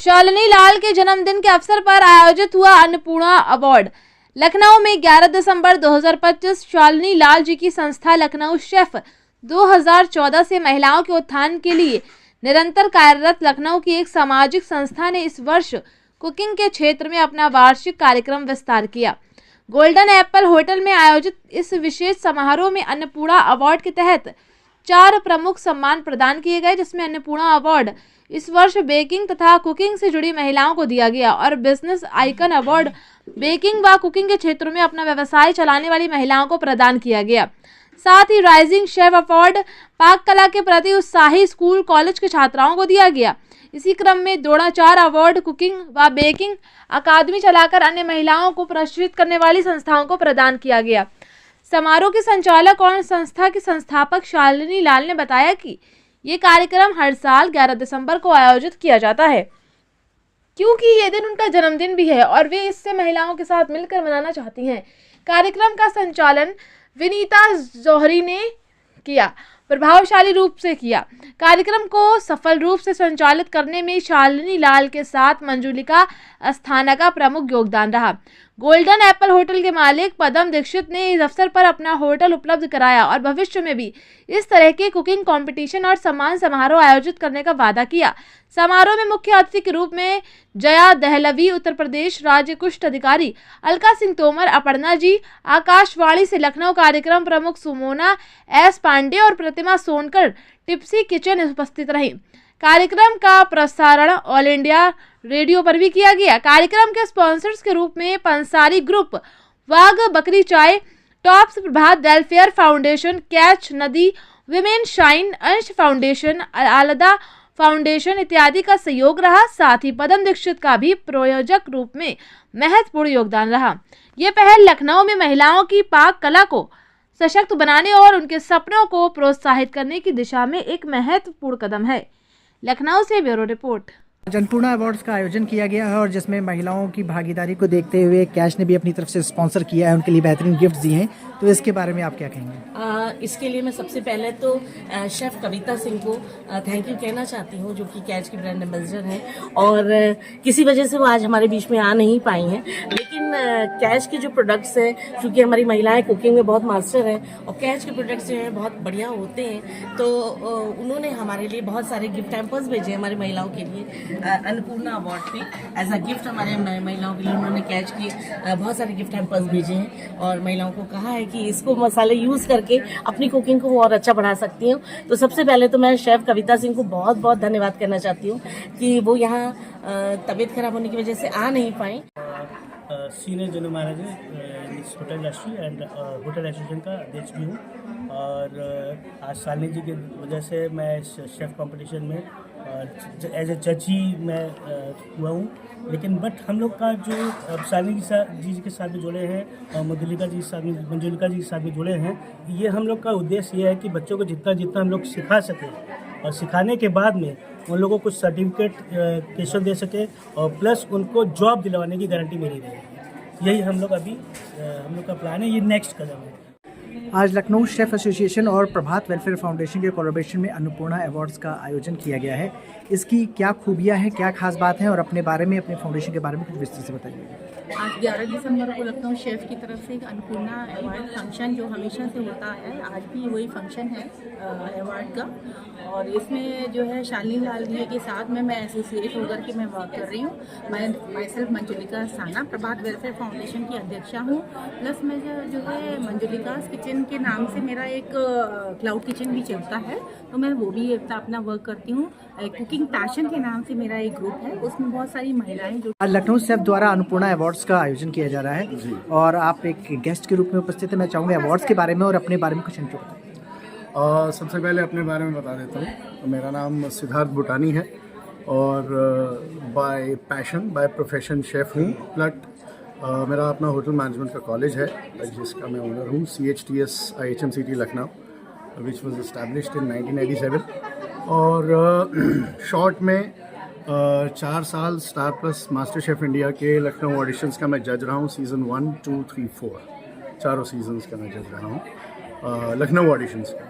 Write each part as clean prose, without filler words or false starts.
शालिनी लाल के जन्मदिन के अवसर पर आयोजित हुआ अन्नपूर्णा अवार्ड। लखनऊ में 11 दिसंबर 2025 शालिनी लाल जी की संस्था लखनऊ शेफ 2014 से महिलाओं के उत्थान के लिए निरंतर कार्यरत लखनऊ की एक सामाजिक संस्था ने इस वर्ष कुकिंग के क्षेत्र में अपना वार्षिक कार्यक्रम विस्तार किया। गोल्डन एप्पल होटल में आयोजित इस विशेष समारोह में अन्नपूर्णा अवार्ड के तहत 4 प्रमुख सम्मान प्रदान किए गए, जिसमें अन्नपूर्णा अवार्ड इस वर्ष बेकिंग तथा कुकिंग से जुड़ी महिलाओं को दिया गया और बिजनेस आइकन अवार्ड बेकिंग व कुकिंग के क्षेत्रों में अपना व्यवसाय चलाने वाली महिलाओं को प्रदान किया गया। साथ ही राइजिंग शेफ अवार्ड पाक कला के प्रति उत्साही स्कूल कॉलेज के छात्राओं को दिया गया। इसी क्रम में द्रोणाचार्य अवार्ड कुकिंग व बेकिंग अकादमी चलाकर अन्य महिलाओं को प्रशिक्षित करने वाली संस्थाओं को प्रदान किया गया। समारोह के संचालक और संस्था के संस्थापक शालिनी लाल ने बताया कि ये कार्यक्रम हर साल 11 दिसंबर को आयोजित किया जाता है, क्योंकि ये दिन उनका जन्मदिन भी है और वे इससे महिलाओं के साथ मिलकर मनाना चाहती हैं। कार्यक्रम का संचालन विनीता जौहरी ने किया, प्रभावशाली रूप से किया। कार्यक्रम को सफल रूप से संचालित करने में शालिनी लाल के साथ मंजुलिका अस्थाना का प्रमुख योगदान रहा। गोल्डन एप्पल होटल के मालिक पदम दीक्षित ने इस अवसर पर अपना होटल उपलब्ध कराया और भविष्य में भी इस तरह के कुकिंग कंपटीशन और सम्मान समारोह आयोजित करने का वादा किया। समारोह में मुख्य अतिथि के रूप में जया दहलवी, उत्तर प्रदेश राज्य कुष्ठ अधिकारी, अलका सिंह तोमर, अपर्णा जी, आकाशवाणी से लखनऊ कार्यक्रम प्रमुख सुमोना एस पांडे और प्रतिमा सोनकर टिप्सी किचन उपस्थित रही। कार्यक्रम का प्रसारण ऑल इंडिया रेडियो पर भी किया गया। कार्यक्रम के स्पॉन्सर्स के रूप में पंसारी ग्रुप, वाघ बकरी चाय, टॉप्स प्रभात वेलफेयर फाउंडेशन, कैच नदी विमेन शाइन, अंश फाउंडेशन, आलदा फाउंडेशन इत्यादि का सहयोग रहा। साथ ही पदम दीक्षित का भी प्रायोजक रूप में महत्वपूर्ण योगदान रहा। ये पहल लखनऊ में महिलाओं की पाक कला को सशक्त बनाने और उनके सपनों को प्रोत्साहित करने की दिशा में एक महत्वपूर्ण कदम है। लखनऊ से ब्यूरो रिपोर्ट। अन्नपूर्णा अवार्ड्स का आयोजन किया गया है और जिसमें महिलाओं की भागीदारी को देखते हुए कैश ने भी अपनी तरफ से स्पॉन्सर किया है, उनके लिए बेहतरीन गिफ्ट दिए हैं। तो इसके बारे में आप क्या कहेंगे? इसके लिए मैं सबसे पहले तो शेफ़ कविता सिंह को थैंक यू कहना चाहती हूँ, जो कि कैच की ब्रांड एम्बेसडर हैं और किसी वजह से वो आज हमारे बीच में आ नहीं पाई हैं। लेकिन कैच के जो प्रोडक्ट्स हैं, क्योंकि हमारी महिलाएं कुकिंग में बहुत मास्टर हैं और कैच के प्रोडक्ट्स जो हैं बहुत बढ़िया होते हैं, तो उन्होंने हमारे लिए बहुत सारे गिफ्ट हैम्पर्स भेजे हमारी महिलाओं के लिए। अन्नपूर्णा अवार्ड पे एज अ गिफ्ट हमारे महिलाओं के लिए उन्होंने कैच की बहुत सारे गिफ्ट हैम्पर्स भेजे हैं और महिलाओं को कहा है कि इसको मसाले यूज़ करके अपनी कुकिंग को और अच्छा बढ़ा सकती हूँ। तो सबसे पहले तो मैं शेफ़ कविता सिंह को बहुत बहुत धन्यवाद करना चाहती हूँ कि वो यहाँ तबीयत खराब होने की वजह से आ नहीं पाए। सीनियर जनरल मैनेजर इस hotel industry and hotel association का अध्यक्ष भी हूँ और आज शालिनी जी की वजह से मैं इस शेफ़ कंपटीशन में एज ए जज ही मैं हुआ हूँ। लेकिन बट हम लोग का जो शालिनी जी के साथ में जुड़े हैं और मंजुलिका जी के साथ में जुड़े हैं, ये हम लोग का उद्देश्य ये है कि बच्चों को जितना हम लोग सिखा सकें और सिखाने के बाद में उन लोगों को सर्टिफिकेट केशव दे सके और प्लस उनको जॉब दिलवाने की गारंटी मिली रहेगी। यही हम लोग का प्लान है, ये नेक्स्ट कदम है। आज लखनऊ शेफ एसोसिएशन और प्रभात वेलफेयर फाउंडेशन के कोलैबोरेशन में अन्नपूर्णा अवार्ड्स का आयोजन किया गया है। इसकी क्या खूबियां हैं, क्या खास बात है और अपने बारे में, अपने फाउंडेशन के बारे में कुछ विस्तार से बताइए। आज 11 दिसंबर को लखनऊ शेफ की तरफ से एक अन्नपूर्णा अवार्ड फंक्शन जो हमेशा से होता है, आज भी वही फंक्शन है अवार्ड का। और इसमें जो है शालिनी लाल जी के साथ में मैं एसोसिएट होकर के मैं वर्क कर रही हूँ। मैं माइसेल्फ मंजुलिका अस्थाना प्रभात वेलफेयर फाउंडेशन की अध्यक्षा हूँ। प्लस मैं जो है मंजुलिकास किचन के नाम से मेरा एक क्लाउड किचन भी चलता है, तो मैं वो भी अपना वर्क करती हूँ। कुकिंग पैशन के नाम से मेरा एक ग्रुप है, उसमें बहुत सारी महिलाएं जो लखनऊ शेफ द्वारा अन्नपूर्णा अवार्ड्स का आयोजन किया जा रहा है और आप एक गेस्ट के रूप में उपस्थित हैं। मैं चाहूँगा अवार्ड्स के बारे में और अपने बारे में कुछ इंट्रो बताइए। सबसे पहले अपने बारे में बता देता हूँ। मेरा नाम सिद्धार्थ बुटानी है और bye passion by profession chef हूँ। प्लट मेरा अपना होटल मैनेजमेंट का कॉलेज है जिसका मैं ओनर हूँ, CHTS IHMCT Lucknow, which was established in 1997। और शॉर्ट में 4 साल star plus master chef India के लखनऊ ऑडिशंस का मैं जज रहा हूँ। सीज़न 1, 2, 3, 4 चारों सीजन्स का मैं जज रहा हूँ लखनऊ ऑडिशंस का।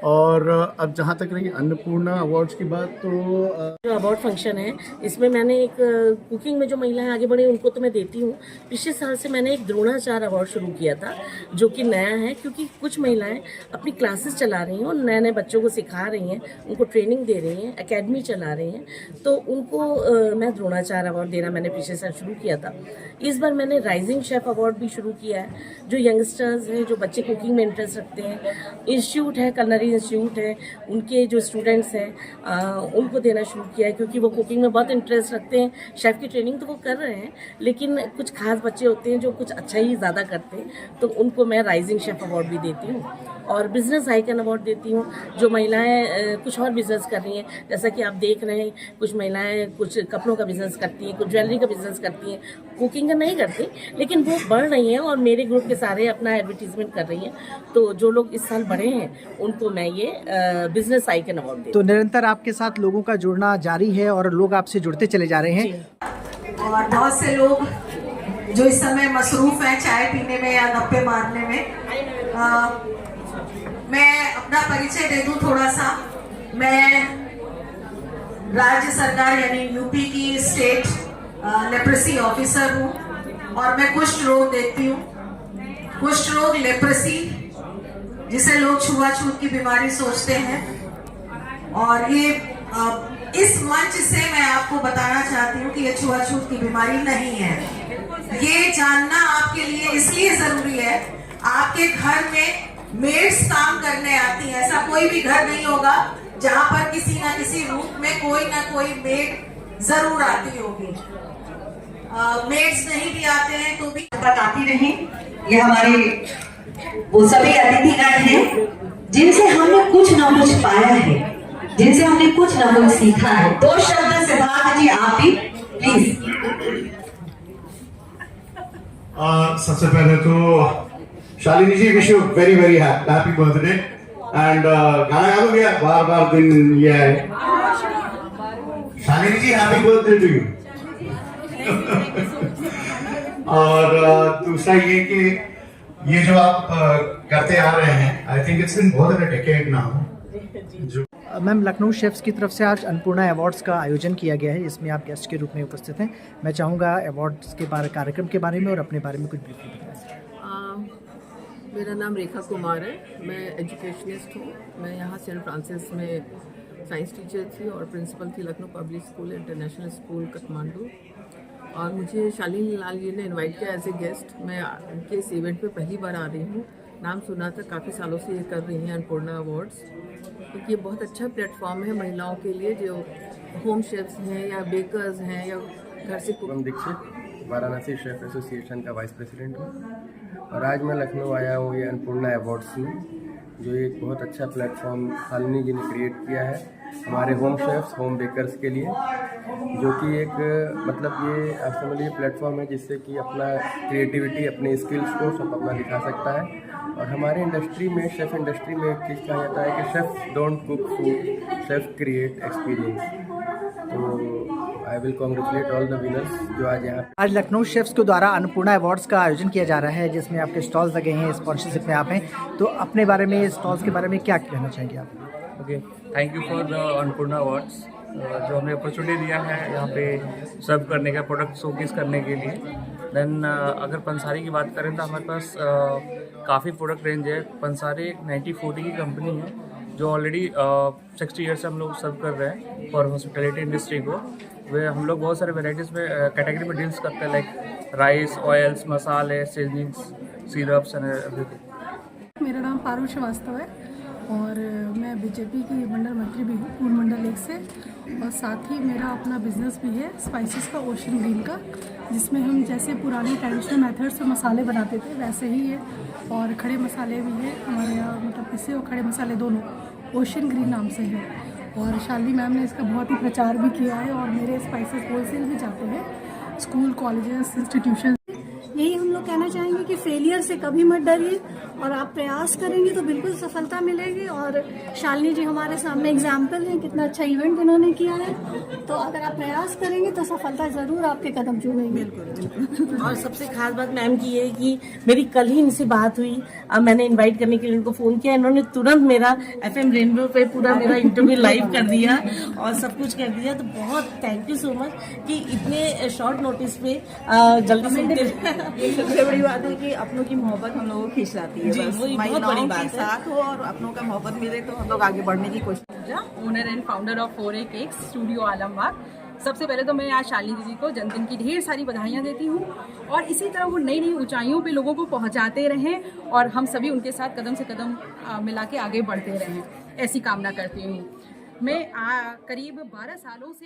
और अब जहाँ तक रही अन्नपूर्णा अवार्ड्स की बात, तो जो अवार्ड फंक्शन है इसमें मैंने एक कुकिंग में जो महिलाएं आगे बढ़ी उनको तो मैं देती हूँ। पिछले साल से मैंने एक द्रोणाचार्य अवार्ड शुरू किया था जो कि नया है, क्योंकि कुछ महिलाएं अपनी क्लासेस चला रही हैं और नए नए बच्चों को सिखा रही हैं, उनको ट्रेनिंग दे रही हैं, एकेडमी चला रही हैं, तो उनको मैं द्रोणाचार्य अवार्ड देना मैंने पिछले साल शुरू किया था। इस बार मैंने राइजिंग शेफ अवार्ड भी शुरू किया है, जो यंगस्टर्स हैं, जो बच्चे कुकिंग में इंटरेस्ट रखते हैं। इंस्टीट्यूट है, कलनरी इंस्टीट्यूट है, उनके जो स्टूडेंट्स हैं उनको देना शुरू किया है, क्योंकि वो कुकिंग में बहुत इंटरेस्ट रखते हैं। शेफ़ की ट्रेनिंग तो वो कर रहे हैं, लेकिन कुछ खास बच्चे होते हैं जो कुछ अच्छा ही ज़्यादा करते हैं, तो उनको मैं राइजिंग शेफ़ अवार्ड भी देती हूँ। और बिज़नेस आइकन अवार्ड देती हूँ जो महिलाएं कुछ और बिज़नेस कर रही हैं, जैसा कि आप देख रहे हैं कुछ महिलाएं कुछ कपड़ों का बिज़नेस करती हैं, कुछ ज्वेलरी का बिज़नेस करती हैं, कुकिंग का नहीं करती, लेकिन वो बढ़ रही हैं और मेरे ग्रुप के सारे अपना एडवर्टीजमेंट कर रही हैं। तो जो लोग इस साल बढ़े हैं उनको मैं ये बिज़नेस आइकन अवार्ड देती तो निरंतर आपके साथ लोगों का जुड़ना जारी है और लोग आपसे जुड़ते चले जा रहे हैं। और बहुत से लोग जो इस समय मसरूफ हैं चाय पीने में या गप्पे मारने में। मैं अपना परिचय दे दूं थोड़ा सा। मैं राज्य सरकार यानी यूपी की स्टेट लेप्रेसी ऑफिसर हूँ और मैं कुष्ठ रोग देखती हूँ। कुष्ठ रोग, लेप्रेसी, जिसे लोग छुआछूत की बीमारी सोचते हैं, और ये इस मंच से मैं आपको बताना चाहती हूँ कि ये छुआछूत की बीमारी नहीं है। ये जानना आपके लिए इसलिए जरूरी है, आपके घर में मेड्स काम करने आती हैं। ऐसा कोई भी घर नहीं होगा जहाँ पर किसी ना किसी रूप में कोई ना कोई मेड जरूर आती होगी। मेड्स नहीं भी आते हैं तो भी बताती रही। ये हमारे वो सभी अतिथिगण हैं जिनसे हमने कुछ ना कुछ पाया है, जिनसे हमने कुछ ना कुछ सीखा है। 2 शब्द सिद्धार्थ जी आप भी प्लीज। सबसे पहले तो Shalini ji, wish you very very happy birthday and गाना गा दोगे यार, बार बार दिन ये है। Shalini ji happy birthday to you. और दूसरा ये कि ये जो आप करते आ रहे हैं, आई थिंक इट्स बीन बहुत a decade now. Ma'am, Lucknow chefs की तरफ से आज अन्नपूर्णा अवार्ड्स का आयोजन किया गया है, इसमें आप गेस्ट के रूप में उपस्थित हैं। मैं चाहूँगा अवार्ड्स के कार्यक्रम के बारे में और अपने बारे में कुछ ब्रीफली बताएं। मेरा नाम रेखा कुमार है, मैं एजुकेशनिस्ट हूँ। मैं यहाँ सेंट फ्रांसिस में साइंस टीचर थी और प्रिंसिपल थी Lucknow public school international school Kathmandu. और मुझे शालिनी लाल जी ने इनवाइट किया एज ए गेस्ट। मैं उनके इस इवेंट में पहली बार आ रही हूँ। नाम सुना था, काफ़ी सालों से ये कर रही हैं अन्नपूर्णा अवार्ड्स, क्योंकि ये बहुत अच्छा प्लेटफॉर्म है महिलाओं के लिए जो होम शेफ्स हैं या बेकर्स हैं या घर से cook. Dikshit, Varanasi chef association vice वाइस प्रेसिडेंट हूँ और आज मैं लखनऊ आया हूँ ये अन्नपूर्णा अवार्ड्स में, जो एक बहुत अच्छा प्लेटफॉर्म शालिनी जी ने क्रिएट किया है हमारे होम शेफ्स, होम बेकर्स के लिए, जो कि एक मतलब ये आप समझ लीजिए प्लेटफॉर्म है जिससे कि अपना क्रिएटिविटी, अपने स्किल्स को सब अपना दिखा सकता है। और हमारे इंडस्ट्री में, शेफ़ इंडस्ट्री में एक चीज़ कहा जाता है कि chef don't cook food, chef create experience. तो I will congratulate all the winners जो आज यहाँ। आज लखनऊ शेफ्स के द्वारा अन्नपूर्णा अवार्ड्स का आयोजन किया जा रहा है, जिसमें आपके स्टॉल्स लगे हैं, स्पॉन्सरशिप में आप हैं, तो अपने बारे में, स्टॉल्स के बारे में क्या कहना चाहेंगे आप? Okay, thank you for the Annapurna awards, जो हमें अपॉर्चुनिटी दिया है यहाँ पे सर्व करने का, प्रोडक्ट शोकेस करने के लिए। देन अगर पंसारी की बात करें तो हमारे पास काफ़ी प्रोडक्ट रेंज है। पंसारी एक 90/40 की कंपनी है जो ऑलरेडी 60 ईयर से हम लोग सर्व कर रहे हैं फॉर हॉस्पिटलिटी इंडस्ट्री को। वे हम लोग बहुत सारे वेराइटीज़ में कैटेगरी में डील्स करते हैं, लाइक राइस, ऑयल्स, मसाले, सीजनिंग्स, सिरप्स एंड एवरीथिंग। मेरा नाम पारुल श्रीवास्तव है और मैं बीजेपी की मंडल मंत्री भी हूँ, पूर्व मंडल 1 से। और साथ ही मेरा अपना बिजनेस भी है स्पाइसेस का, ओशन ग्रीन का, जिसमें हम जैसे पुराने ट्रेडिशनल मेथड से मसाले बनाते थे वैसे ही है, और खड़े मसाले भी हैं हमारे यहाँ, मतलब पिसे और खड़े मसाले दोनों ओशन ग्रीन नाम से है। और शालिनी मैम ने इसका बहुत ही प्रचार भी किया है और मेरे स्पाइसेस होलसेल भी जाते हैं स्कूल, कॉलेजेस, इंस्टीट्यूशन। यही हम लोग कहना चाहेंगे कि फेलियर से कभी मत डरिए और आप प्रयास करेंगे तो बिल्कुल सफलता मिलेगी। और शालिनी जी हमारे सामने एग्जाम्पल हैं, कितना अच्छा इवेंट इन्होंने किया है। तो अगर आप प्रयास करेंगे तो सफलता ज़रूर आपके कदम चूमेंगे। बिल्कुल। और सबसे खास बात मैम की है कि मेरी कल ही इनसे बात हुई, मैंने इनवाइट करने के लिए उनको फ़ोन किया, इन्होंने तुरंत मेरा FM रेनबो पे पूरा मेरा इंटरव्यू लाइव कर दिया और सब कुछ कर दिया। तो बहुत थैंक यू सो मच कि इतने शॉर्ट नोटिस पे जल्दी से सबसे बड़ी बात है कि अपनों की मोहब्बत हम लोगों को खींच लाती है। बस बहुत बड़ी बात है। साथ हो और अपनों का मोहब्बत मिले तो हम लोग आगे बढ़ने की कोशिश। Owner and founder of 4A cakes studio Alambagh. सबसे पहले तो मैं आज शालिनी दीदी को जन्मदिन की ढेर सारी बधाइयाँ देती हूँ और इसी तरह वो नई नई ऊंचाइयों पे लोगों को पहुँचाते रहें और हम सभी उनके साथ कदम से कदम मिला के आगे बढ़ते रहें, ऐसी कामना करती हूँ। मैं करीब 12 सालों से